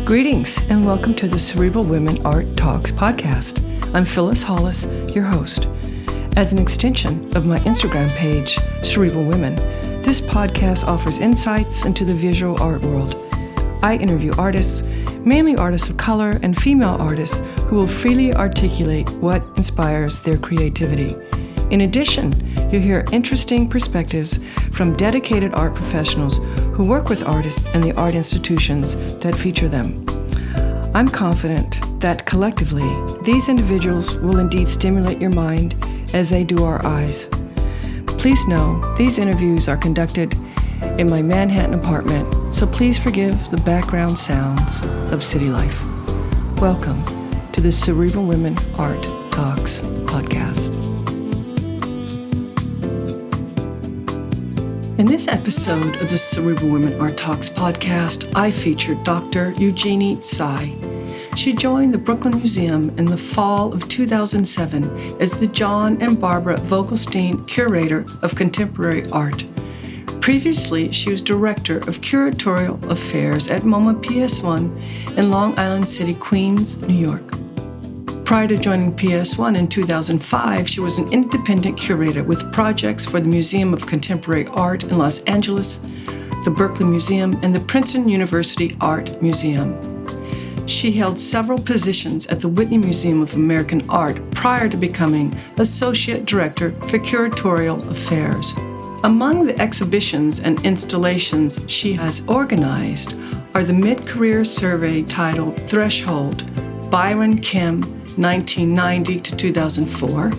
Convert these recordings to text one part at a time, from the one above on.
Greetings and welcome to the Cerebral Women Art Talks podcast. I'm Phyllis Hollis, your host. As an extension of my Instagram page, Cerebral Women, this podcast offers insights into the visual art world. I interview artists, mainly artists of color and female artists who will freely articulate what inspires their creativity. In addition, you'll hear interesting perspectives from dedicated art professionals who work with artists and the art institutions that feature them. I'm confident that collectively, these individuals will indeed stimulate your mind as they do our eyes. Please know these interviews are conducted in my Manhattan apartment, so please forgive the background sounds of city life. Welcome to the Cerebral Women Art Talks podcast. In this episode of the Cerebral Women Art Talks podcast, I featured Dr. Eugenie Tsai. She joined the Brooklyn Museum in the fall of 2007 as the John and Barbara Vogelstein Curator of Contemporary Art. Previously, she was Director of Curatorial Affairs at MoMA PS1 in Long Island City, Queens, New York. Prior to joining PS1 in 2005, she was an independent curator with projects for the Museum of Contemporary Art in Los Angeles, the Berkeley Museum, and the Princeton University Art Museum. She held several positions at the Whitney Museum of American Art prior to becoming Associate Director for Curatorial Affairs. Among the exhibitions and installations she has organized are the mid-career survey titled Threshold, Byron Kim, 1990 to 2004,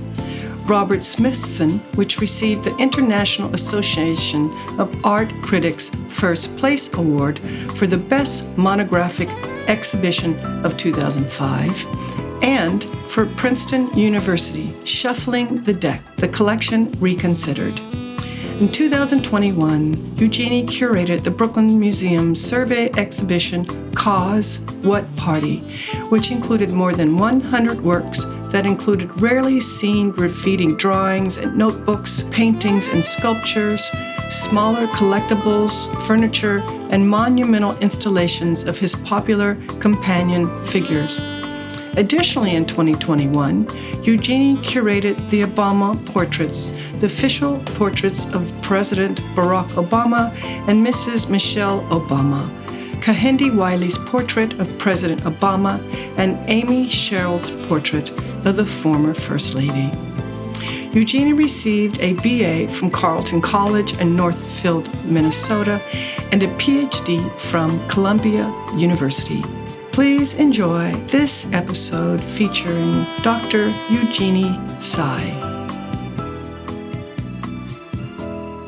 Robert Smithson, which received the International Association of Art Critics First Place Award for the Best Monographic Exhibition of 2005, and for Princeton University, Shuffling the Deck, the Collection Reconsidered. In 2021, Eugenie curated the Brooklyn Museum's survey exhibition, KAWS, What Party?, which included more than 100 works that included rarely seen graffiti drawings and notebooks, paintings and sculptures, smaller collectibles, furniture, and monumental installations of his popular companion figures. Additionally, in 2021, Eugenie curated the Obama portraits, the official portraits of President Barack Obama and Mrs. Michelle Obama, Kehinde Wiley's portrait of President Obama, and Amy Sherald's portrait of the former First Lady. Eugenie received a BA from Carleton College in Northfield, Minnesota, and a PhD from Columbia University. Please enjoy this episode featuring Dr. Eugenie Tsai.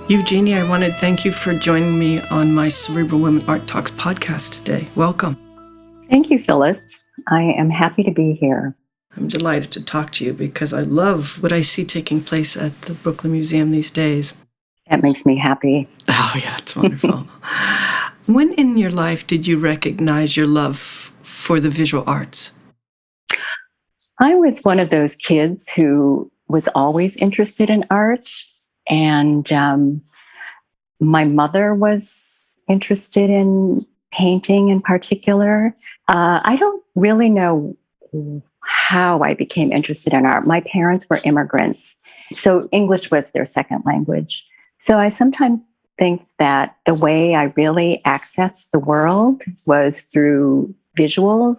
Eugenie, I want to thank you for joining me on my Cerebral Women Art Talks podcast today. Welcome. Thank you, Phyllis. I am happy to be here. I'm delighted to talk to you because I love what I see taking place at the Brooklyn Museum these days. That makes me happy. Oh, yeah, it's wonderful. When in your life did you recognize your love for the visual arts? I was one of those kids who was always interested in art, and my mother was interested in painting in particular. I don't really know how I became interested in art. My parents were immigrants, so English was their second language. So I sometimes think that the way I really accessed the world was through visuals,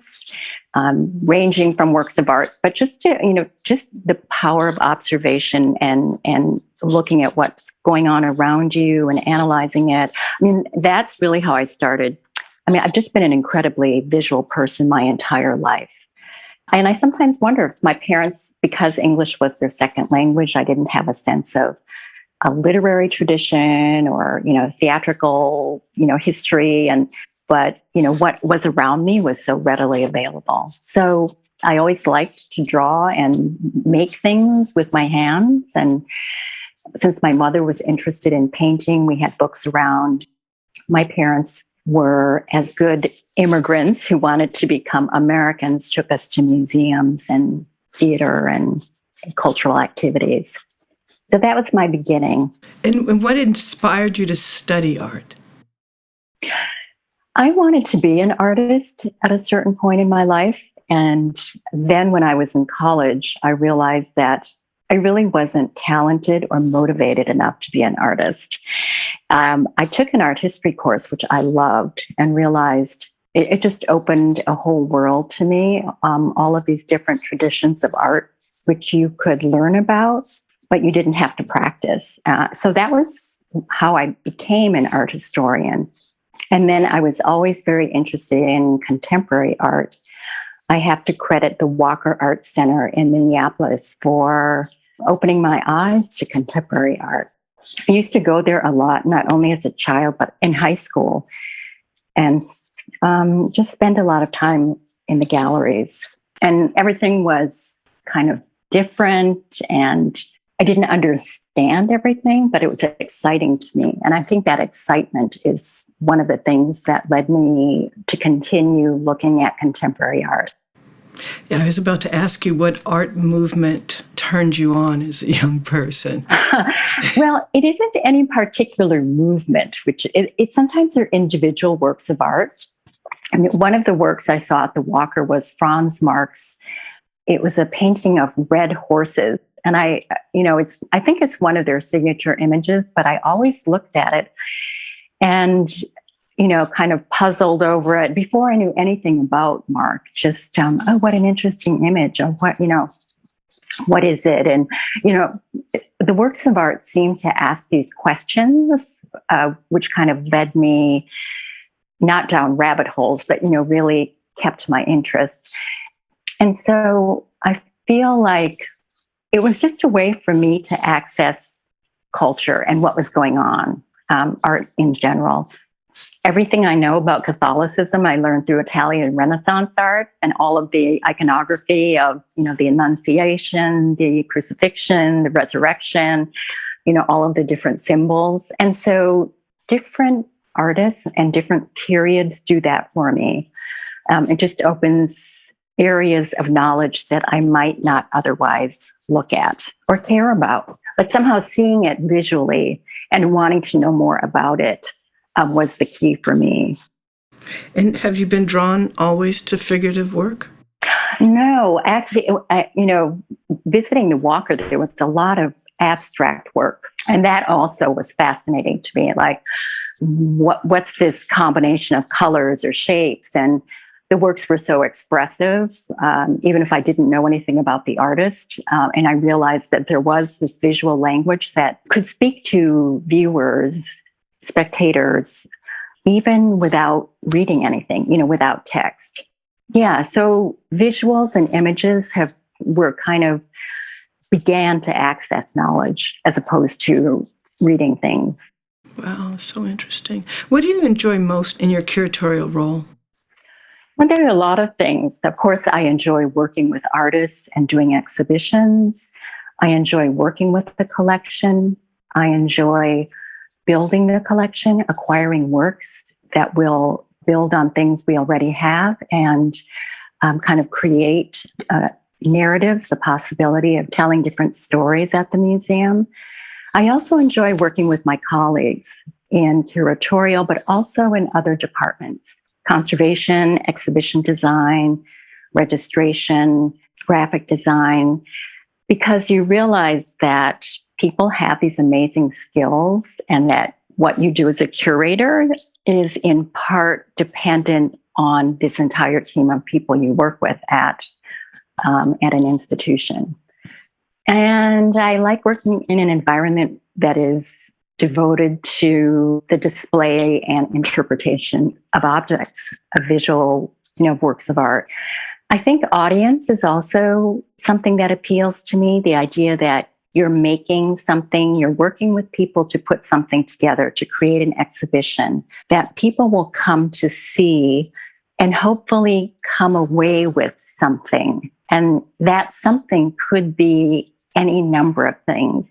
ranging from works of art, but just the power of observation and looking at what's going on around you and analyzing it. I mean, that's really how I started. I mean, I've just been an incredibly visual person my entire life. And I sometimes wonder if my parents, because English was their second language, I didn't have a sense of a literary tradition or, theatrical, history. But what was around me was so readily available. So I always liked to draw and make things with my hands. And since my mother was interested in painting, we had books around. My parents were as good immigrants who wanted to become Americans, took us to museums and theater and cultural activities. So that was my beginning. And what inspired you to study art? I wanted to be an artist at a certain point in my life. And then when I was in college, I realized that I really wasn't talented or motivated enough to be an artist. I took an art history course, which I loved, and realized it just opened a whole world to me. All of these different traditions of art, which you could learn about, but you didn't have to practice. So that was how I became an art historian. And then I was always very interested in contemporary art. I have to credit the Walker Art Center in Minneapolis for opening my eyes to contemporary art. I used to go there a lot, not only as a child, but in high school, and just spend a lot of time in the galleries. And everything was kind of different, and I didn't understand everything, but it was exciting to me. And I think that excitement is one of the things that led me to continue looking at contemporary art. Yeah, I was about to ask you what art movement turned you on as a young person. Well, it isn't any particular movement, which it sometimes are individual works of art. I mean, one of the works I saw at the Walker was Franz Marc's. It was a painting of red horses. And I think it's one of their signature images, but I always looked at it and, kind of puzzled over it before I knew anything about Marc. Just, oh, what an interesting image. Oh, what is it? And, the works of art seem to ask these questions, which kind of led me not down rabbit holes, but, really kept my interest. And so I feel like it was just a way for me to access culture and what was going on, art in general. Everything I know about Catholicism, I learned through Italian Renaissance art and all of the iconography of, the Annunciation, the crucifixion, the resurrection, all of the different symbols. And so different artists and different periods do that for me. It just opens areas of knowledge that I might not otherwise look at or care about. But somehow seeing it visually and wanting to know more about it was the key for me. And have you been drawn always to figurative work? No, actually, visiting the Walker, there was a lot of abstract work. And that also was fascinating to me. Like, what's this combination of colors or shapes? And the works were so expressive, even if I didn't know anything about the artist. And I realized that there was this visual language that could speak to viewers, spectators, even without reading anything, without text. Yeah, so visuals and images began to access knowledge as opposed to reading things. Wow, so interesting. What do you enjoy most in your curatorial role? Well, there are a lot of things. Of course, I enjoy working with artists and doing exhibitions. I enjoy working with the collection. I enjoy building the collection, acquiring works that will build on things we already have and kind of create narratives, the possibility of telling different stories at the museum. I also enjoy working with my colleagues in curatorial, but also in other departments: conservation, exhibition design, registration, graphic design, because you realize that people have these amazing skills and that what you do as a curator is in part dependent on this entire team of people you work with at an institution. And I like working in an environment that is devoted to the display and interpretation of objects, of visual, works of art. I think audience is also something that appeals to me, the idea that you're making something, you're working with people to put something together, to create an exhibition that people will come to see and hopefully come away with something. And that something could be any number of things.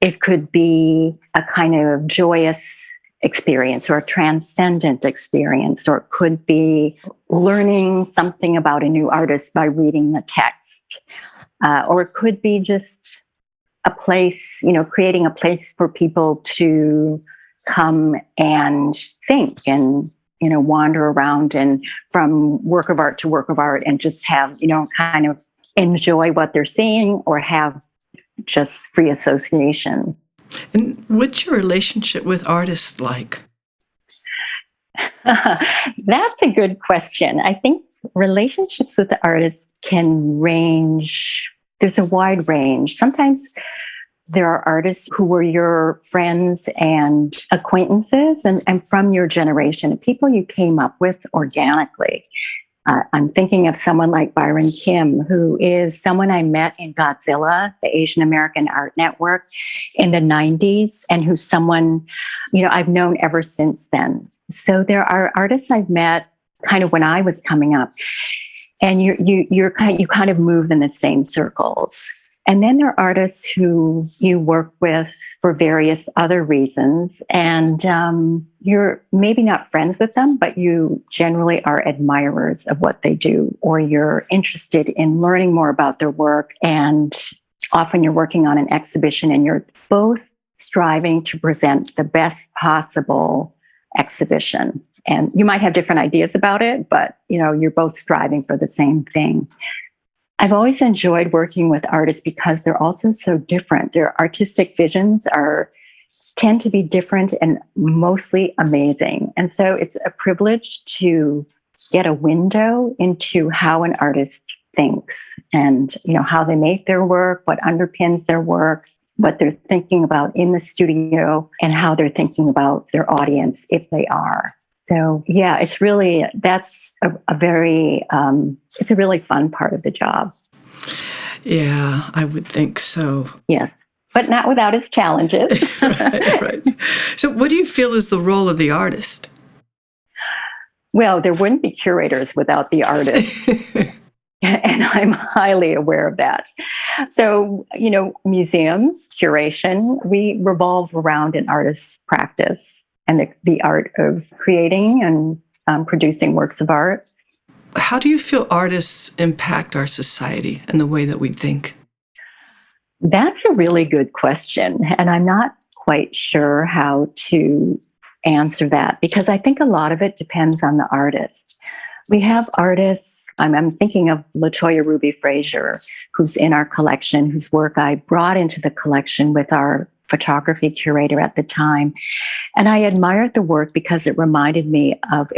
It could be a kind of joyous experience or a transcendent experience, or it could be learning something about a new artist by reading the text. Or it could be just a place, creating a place for people to come and think and wander around and from work of art to work of art and just have, kind of enjoy what they're seeing or have just free association. And what's your relationship with artists like? That's a good question. I think relationships with the artists can range. There's a wide range. Sometimes there are artists who were your friends and acquaintances and from your generation, people you came up with organically. I'm thinking of someone like Byron Kim, who is someone I met in Godzilla, the Asian American Art Network, in the 90s, and who's someone, I've known ever since then. So there are artists I've met kind of when I was coming up, and you kind of move in the same circles. And then there are artists who you work with for various other reasons, and you're maybe not friends with them, but you generally are admirers of what they do, or you're interested in learning more about their work. And often you're working on an exhibition and you're both striving to present the best possible exhibition. And you might have different ideas about it, but you're both striving for the same thing. I've always enjoyed working with artists because they're also so different. Their artistic visions tend to be different and mostly amazing. And so it's a privilege to get a window into how an artist thinks and, how they make their work, what underpins their work, what they're thinking about in the studio, and how they're thinking about their audience if they are. So yeah, that's a very, it's a really fun part of the job. Yeah, I would think so. Yes, but not without its challenges. Right. So what do you feel is the role of the artist? Well, there wouldn't be curators without the artist. And I'm highly aware of that. So, museums, curation, we revolve around an artist's practice and the art of creating and producing works of art. How do you feel artists impact our society and the way that we think? That's a really good question. And I'm not quite sure how to answer that because I think a lot of it depends on the artist. We have artists, I'm thinking of LaToya Ruby Frazier, who's in our collection, whose work I brought into the collection with our photography curator at the time. And I admired the work because it reminded me of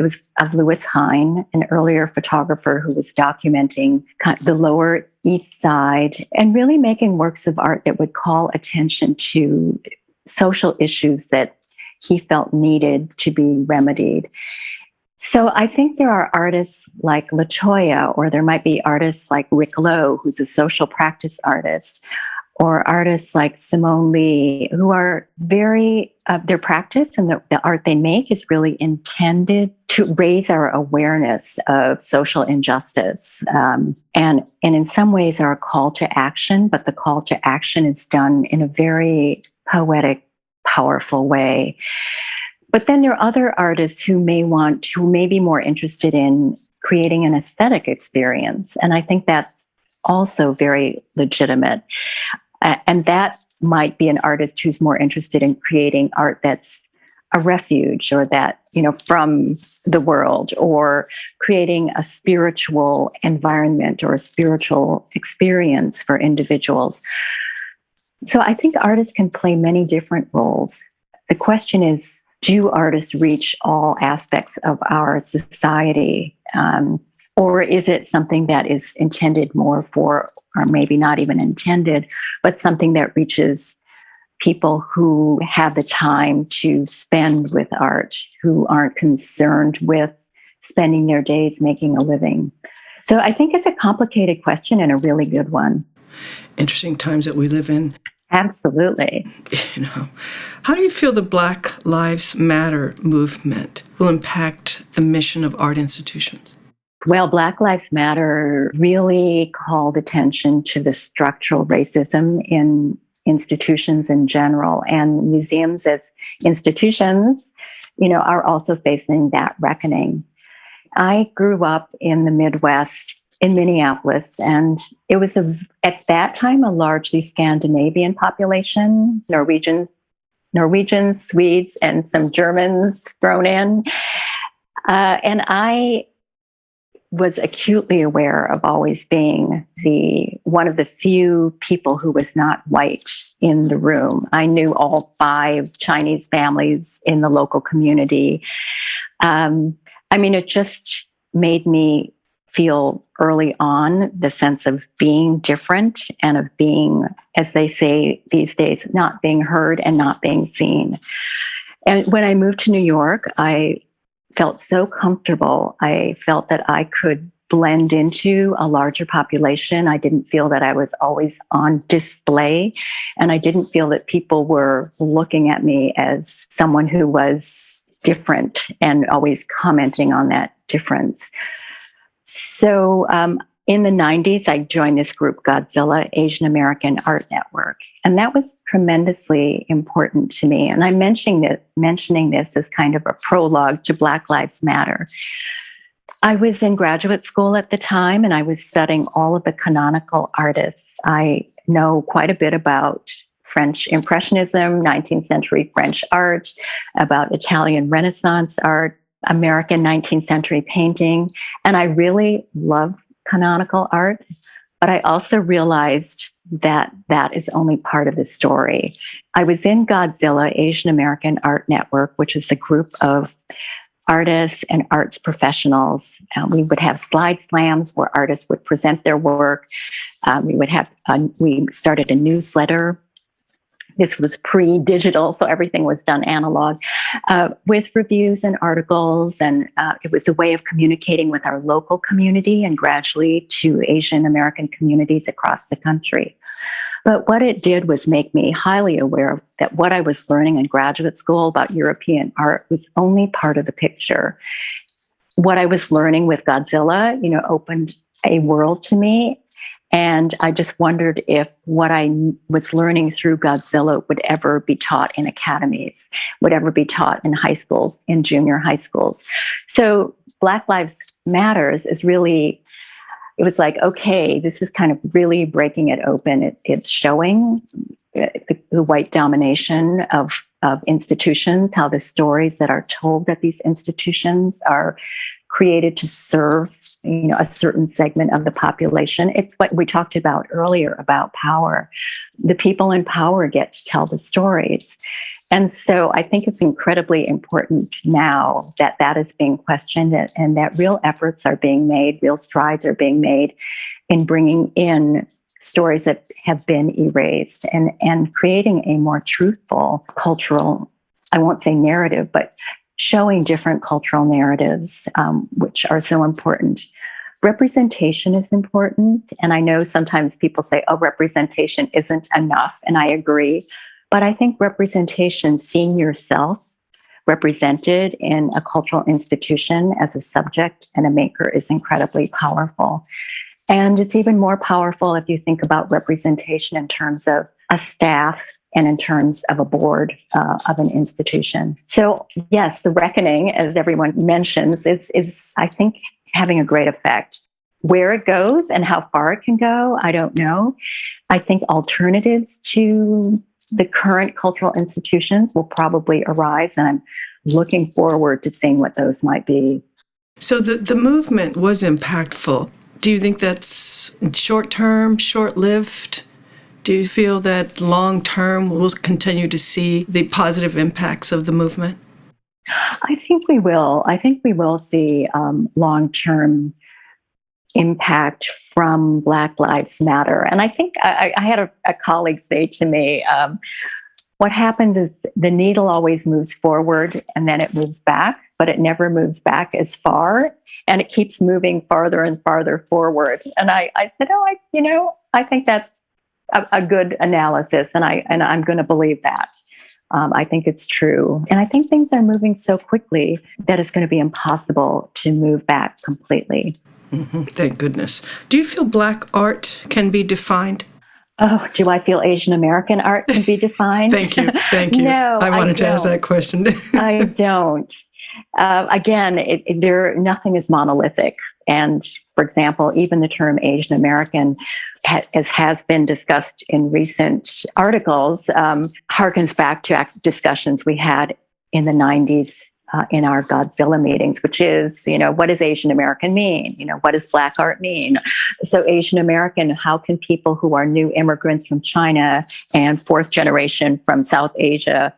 Louis Hine, an earlier photographer who was documenting the Lower East Side and really making works of art that would call attention to social issues that he felt needed to be remedied. So I think there are artists like LaToya, or there might be artists like Rick Lowe, who's a social practice artist, or artists like Simone Lee, who are their practice and the art they make is really intended to raise our awareness of social injustice. And in some ways are a call to action, but the call to action is done in a very poetic, powerful way. But then there are other artists who may be more interested in creating an aesthetic experience. And I think that's also very legitimate. And that might be an artist who's more interested in creating art that's a refuge or that, from the world, or creating a spiritual environment or a spiritual experience for individuals. So I think artists can play many different roles. The question is, do artists reach all aspects of our society? Or is it something that is intended more for, or maybe not even intended, but something that reaches people who have the time to spend with art, who aren't concerned with spending their days making a living? So I think it's a complicated question and a really good one. Interesting times that we live in. Absolutely. How do you feel the Black Lives Matter movement will impact the mission of art institutions? Well, Black Lives Matter really called attention to the structural racism in institutions in general, and museums as institutions, are also facing that reckoning. I grew up in the Midwest in Minneapolis, and it was at that time a largely Scandinavian population, Norwegians, Swedes, and some Germans thrown in. And I was acutely aware of always being one of the few people who was not white in the room. I knew all 5 Chinese families in the local community. It just made me feel early on the sense of being different and of being, as they say these days, not being heard and not being seen. And when I moved to New York, I felt so comfortable. I felt that I could blend into a larger population. I didn't feel that I was always on display, and I didn't feel that people were looking at me as someone who was different and always commenting on that difference. So in the 90s, I joined this group, Godzilla, Asian American Art Network. And that was tremendously important to me. And I'm mentioning this as kind of a prologue to Black Lives Matter. I was in graduate school at the time, and I was studying all of the canonical artists. I know quite a bit about French Impressionism, 19th century French art, about Italian Renaissance art, American 19th century painting. And I really love canonical art, but I also realized that that is only part of the story. I was in Godzilla, Asian American Art Network, which is a group of artists and arts professionals. We would have slide slams where artists would present their work. We started a newsletter. This was pre-digital, so everything was done analog, with reviews and articles. And it was a way of communicating with our local community and gradually to Asian American communities across the country. But what it did was make me highly aware that what I was learning in graduate school about European art was only part of the picture. What I was learning with Godzilla, opened a world to me. And I just wondered if what I was learning through Godzilla would ever be taught in academies, would ever be taught in high schools, in junior high schools. So Black Lives Matters is really, it was like, okay, this is kind of really breaking it open. It's showing the white domination of institutions, how the stories that are told at these institutions are created to serve a certain segment of the population. It's what we talked about earlier about power. The people in power get to tell the stories. And so I think it's incredibly important now that that is being questioned and that real efforts are being made, real strides are being made in bringing in stories that have been erased and creating a more truthful cultural, I won't say narrative, but showing different cultural narratives, which are so important. Representation is important. And I know sometimes people say, oh, representation isn't enough. And I agree. But I think representation, seeing yourself represented in a cultural institution as a subject and a maker, is incredibly powerful. And it's even more powerful if you think about representation in terms of a staff and in terms of a board of an institution. So yes, the reckoning, as everyone mentions, is I think having a great effect. Where it goes and how far it can go, I don't know. I think alternatives to the current cultural institutions will probably arise, and I'm looking forward to seeing what those might be. So the movement was impactful. Do you think that's short-term, short-lived? Do you feel that long-term we'll continue to see the positive impacts of the movement? I think we will. I think we will see long-term impact from Black Lives Matter. And I think I had a colleague say to me, what happens is the needle always moves forward and then it moves back, but it never moves back as far. And it keeps moving farther and farther forward. And I said, I think that's a good analysis, and I'm going to believe that. I think it's true. And I think things are moving so quickly that it's going to be impossible to move back completely. Mm-hmm. Thank goodness. Do you feel Black art can be defined? Oh, do I feel Asian American art can be defined? Thank you. No, I wanted to ask that question. I don't. Again, nothing is monolithic. And for example, even the term Asian American, as has been discussed in recent articles, harkens back to discussions we had in the 90s in our Godzilla meetings, which is, what does Asian American mean? What does Black art mean? So Asian American, how can people who are new immigrants from China and fourth generation from South Asia,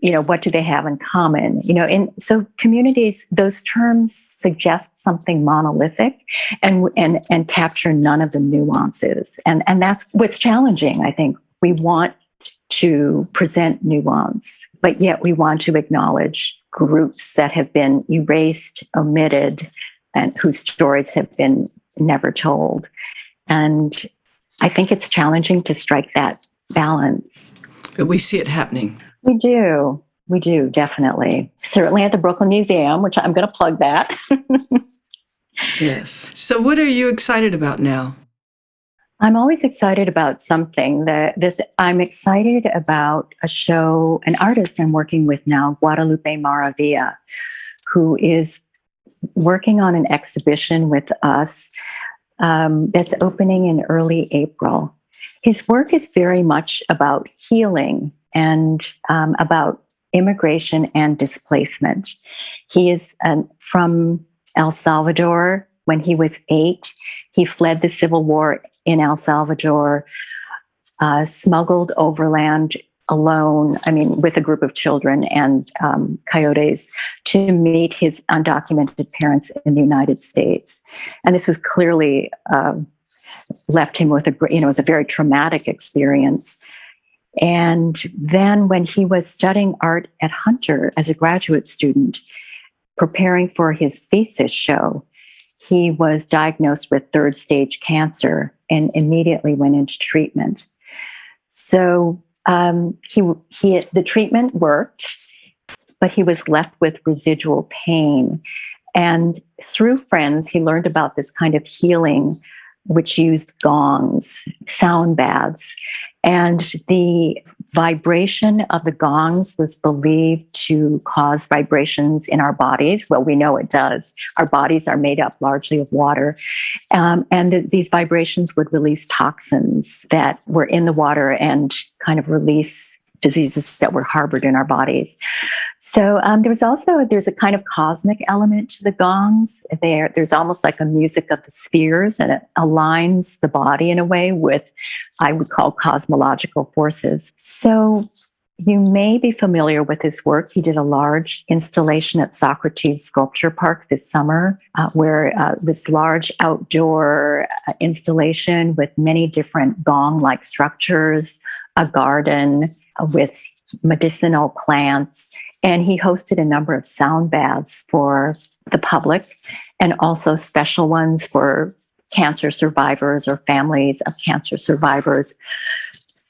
what do they have in common? And so communities, those terms suggest something monolithic and capture none of the nuances. And that's what's challenging, I think. We want to present nuance, but yet we want to acknowledge groups that have been erased, omitted, and whose stories have been never told. And I think it's challenging to strike that balance. But we see it happening. We do, definitely. Certainly at the Brooklyn Museum, which I'm going to plug that. Yes. So what are you excited about now? I'm always excited about something. I'm excited about a show, an artist I'm working with now, Guadalupe Maravilla, who is working on an exhibition with us that's opening in early April. His work is very much about healing and about immigration and displacement. He is from El Salvador. When he was 8, he fled the civil war in El Salvador, smuggled overland alone, with a group of children and coyotes, to meet his undocumented parents in the United States. And this was clearly left him with it was a very traumatic experience. And then when he was studying art at Hunter as a graduate student, preparing for his thesis show, he was diagnosed with third stage cancer and immediately went into treatment. So the treatment worked, but he was left with residual pain. And through friends, he learned about this kind of healing, which used gongs, sound baths. And the vibration of the gongs was believed to cause vibrations in our bodies. Well, we know it does. Our bodies are made up largely of water. These vibrations would release toxins that were in the water and kind of release diseases that were harbored in our bodies. So there's a kind of cosmic element to the gongs. There's almost like a music of the spheres, and it aligns the body in a way with, I would call, cosmological forces. So you may be familiar with his work. He did a large installation at Socrates Sculpture Park this summer, where this large outdoor installation with many different gong-like structures, a garden with medicinal plants. And he hosted a number of sound baths for the public, and also special ones for cancer survivors or families of cancer survivors.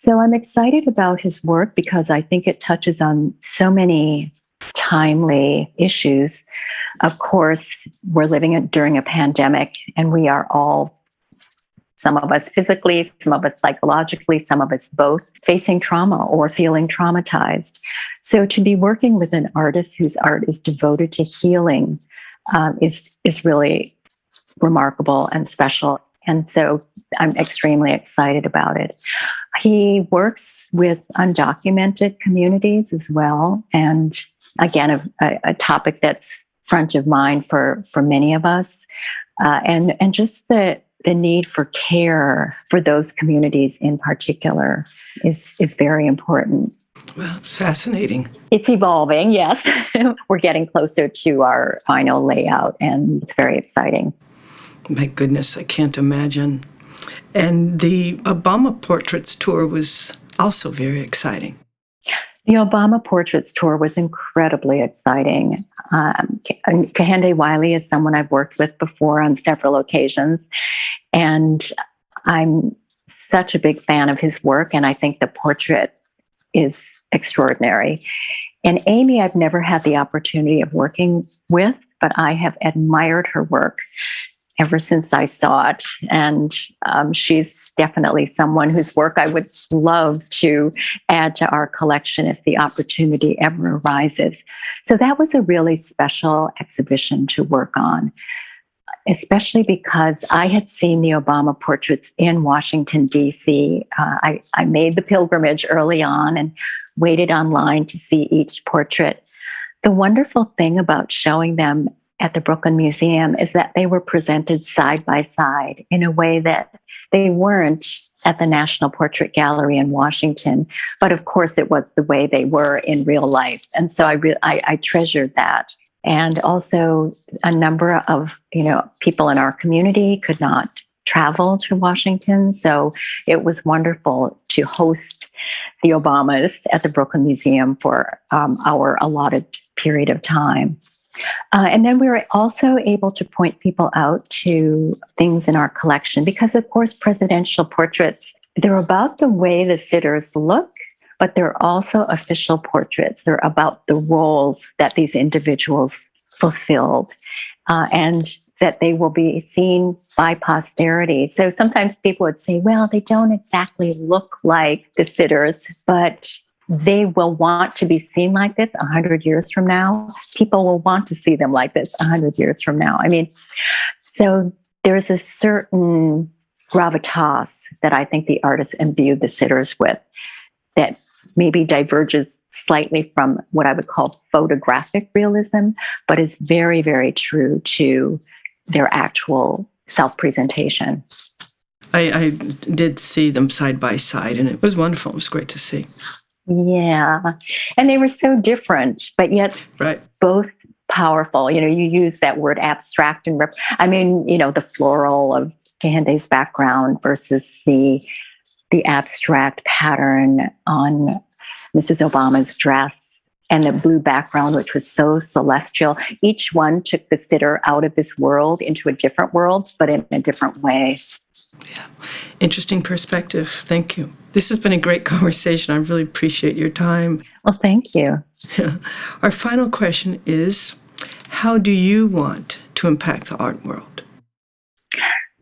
So I'm excited about his work because I think it touches on so many timely issues. Of course, we're living during a pandemic, and we are all, some of us physically, some of us psychologically, some of us both, facing trauma or feeling traumatized. So to be working with an artist whose art is devoted to healing is really remarkable and special. And so I'm extremely excited about it. He works with undocumented communities as well. And again, a topic that's front of mind for many of us. And just the need for care for those communities in particular is very important. Well, it's fascinating. It's evolving, yes. We're getting closer to our final layout, and it's very exciting. My goodness, I can't imagine. And the Obama Portraits Tour was also very exciting. The Obama Portraits Tour was incredibly exciting. Kehinde Wiley is someone I've worked with before on several occasions, and I'm such a big fan of his work, and I think the portrait is extraordinary. And Amy, I've never had the opportunity of working with, but I have admired her work ever since I saw it. And she's definitely someone whose work I would love to add to our collection if the opportunity ever arises. So that was a really special exhibition to work on, especially because I had seen the Obama portraits in Washington, D.C. I made the pilgrimage early on and waited online to see each portrait. The wonderful thing about showing them at the Brooklyn Museum is that they were presented side by side in a way that they weren't at the National Portrait Gallery in Washington. But of course, it was the way they were in real life. And so I treasured that. And also, a number of people in our community could not travel to Washington. So it was wonderful to host the Obamas at the Brooklyn Museum for our allotted period of time. And then we were also able to point people out to things in our collection because, of course, presidential portraits, they're about the way the sitters look, but they're also official portraits. They're about the roles that these individuals fulfilled and that they will be seen by posterity. So sometimes people would say, well, they don't exactly look like the sitters, but they will want to be seen like this 100 years from now. People will want to see them like this 100 years from now. I mean, so there's a certain gravitas that I think the artists imbued the sitters with that maybe diverges slightly from what I would call photographic realism, but is very, very true to their actual self-presentation. I did see them side by side, and it was wonderful. It was great to see. Yeah. And they were so different, but yet both powerful. You use that word abstract and the floral of Kehende's background versus the abstract pattern on Mrs. Obama's dress and the blue background, which was so celestial. Each one took the sitter out of this world into a different world, but in a different way. Yeah. Interesting perspective. Thank you. This has been a great conversation. I really appreciate your time. Well, thank you. Yeah. Our final question is, how do you want to impact the art world?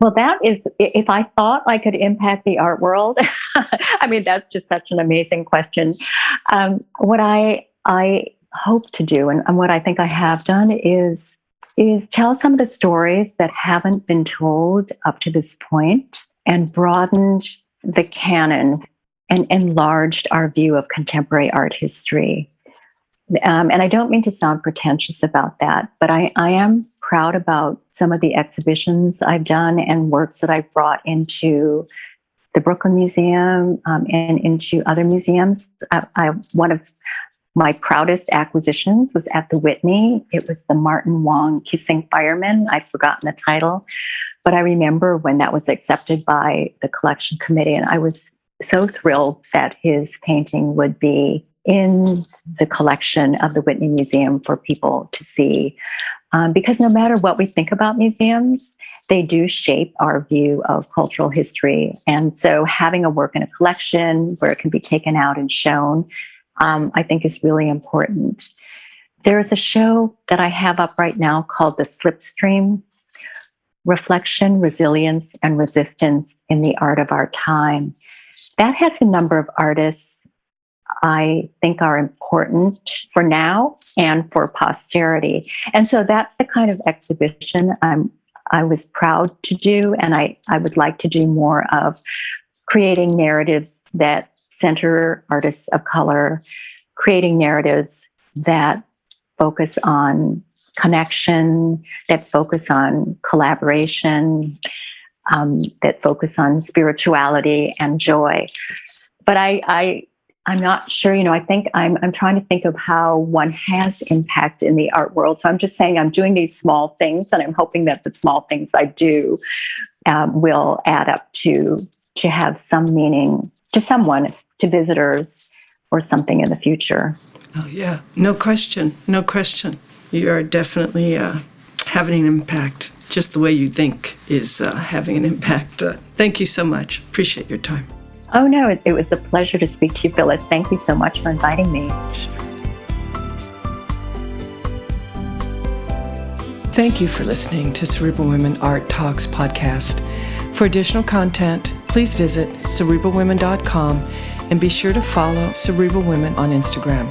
Well, that is, if I thought I could impact the art world, that's just such an amazing question. What I hope to do, and what I think I have done, is tell some of the stories that haven't been told up to this point and broadened the canon and enlarged our view of contemporary art history. And I don't mean to sound pretentious about that, but I am proud about some of the exhibitions I've done and works that I've brought into the Brooklyn Museum and into other museums. One of my proudest acquisitions was at the Whitney. It was the Martin Wong Kissing Fireman. I'd forgotten the title, but I remember when that was accepted by the collection committee, and I was so thrilled that his painting would be in the collection of the Whitney Museum for people to see. Because no matter what we think about museums, they do shape our view of cultural history. And so having a work in a collection where it can be taken out and shown, I think is really important. There's a show that I have up right now called The Slipstream: Reflection, Resilience, and Resistance in the Art of Our Time. That has a number of artists I think are important for now and for posterity. And so that's the kind of exhibition I was proud to do, and I would like to do more of, creating narratives that center artists of color, creating narratives that focus on connection, that focus on collaboration, that focus on spirituality and joy. But I'm not sure, I think I'm trying to think of how one has impact in the art world. So I'm just saying I'm doing these small things, and I'm hoping that the small things I do will add up to have some meaning to someone, to visitors, or something in the future. Oh, yeah. No question. No question. You are definitely having an impact. Just the way you think is having an impact. Thank you so much. Appreciate your time. Oh, no, it was a pleasure to speak to you, Phyllis. Thank you so much for inviting me. Sure. Thank you for listening to Cerebral Women Art Talks podcast. For additional content, please visit cerebralwomen.com and be sure to follow Cerebral Women on Instagram.